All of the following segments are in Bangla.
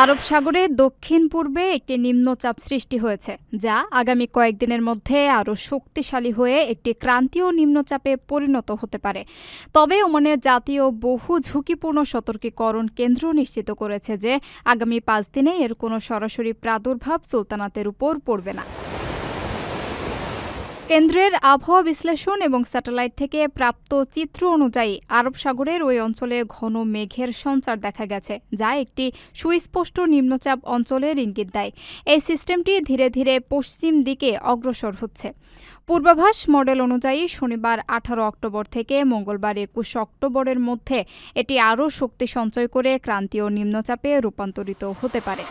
আরব সাগরে দক্ষিণ পূর্বে একটি নিম্নচাপ সৃষ্টি হয়েছে, যা আগামী কয়েকদিনের মধ্যে আরও শক্তিশালী হয়ে একটি ক্রান্তীয় নিম্নচাপে পরিণত হতে পারে। তবে ওমানের জাতীয় বহু ঝুঁকিপূর্ণ সতর্কীকরণ কেন্দ্র নিশ্চিত করেছে যে আগামী 5 দিনে এর কোনো সরাসরি প্রাদুর্ভাব সুলতানাতের উপর পড়বে না। কেন্দ্রের আবহাওয়া বিশ্লেষণ এবং স্যাটেলাইট থেকে প্রাপ্ত চিত্র অনুযায়ী আরব সাগরের ওই অঞ্চলে ঘন মেঘের সঞ্চার দেখা গেছে, যা একটি সুস্পষ্ট নিম্নচাপ অঞ্চলের ইঙ্গিত দেয়। এই সিস্টেমটি ধীরে ধীরে পশ্চিম দিকে অগ্রসর হচ্ছে। পূর্বাভাস মডেল অনুযায়ী শনিবার 18 অক্টোবর থেকে মঙ্গলবার 21 অক্টোবরের মধ্যে এটি আরও শক্তি সঞ্চয় করে ক্রান্তীয় নিম্নচাপে রূপান্তরিত হতে পারে।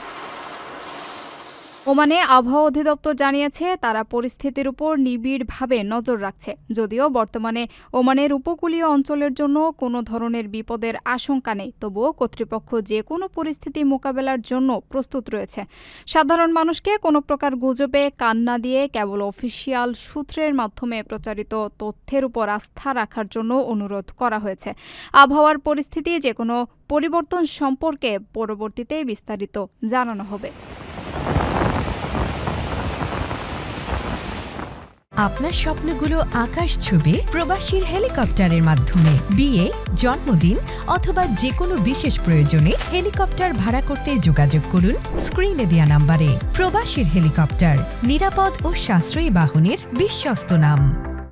ওমানে আবহাওয়া অধিদপ্তর জানিয়েছে তারা পরিস্থিতির উপর নিবিড়ভাবে নজর রাখছে। যদিও বর্তমানে ওমানের উপকূলীয় অঞ্চলের জন্য কোনো ধরনের বিপদের আশঙ্কা নেই, তবুও কর্তৃপক্ষ যে কোনো পরিস্থিতি মোকাবেলার জন্য প্রস্তুত রয়েছে। সাধারণ মানুষকে কোনো প্রকার গুজবে কান না দিয়ে কেবল অফিসিয়াল সূত্রের মাধ্যমে প্রচারিত তথ্যের উপর আস্থা রাখার জন্য অনুরোধ করা হয়েছে। আবহাওয়ার পরিস্থিতি যে কোনো পরিবর্তন সম্পর্কে পরবর্তীতে বিস্তারিত জানানো হবে। আপনার স্বপ্নগুলো আকাশ ছুবে প্রবাসীর হেলিকপ্টারের মাধ্যমে। বিয়ে, জন্মদিন অথবা যে কোনো বিশেষ প্রয়োজনে হেলিকপ্টার ভাড়া করতে যোগাযোগ করুন স্ক্রিনে দেয়া নাম্বারে। প্রবাসীর হেলিকপ্টার, নিরাপদ ও সাশ্রয়ী বাহনের বিশ্বস্ত নাম।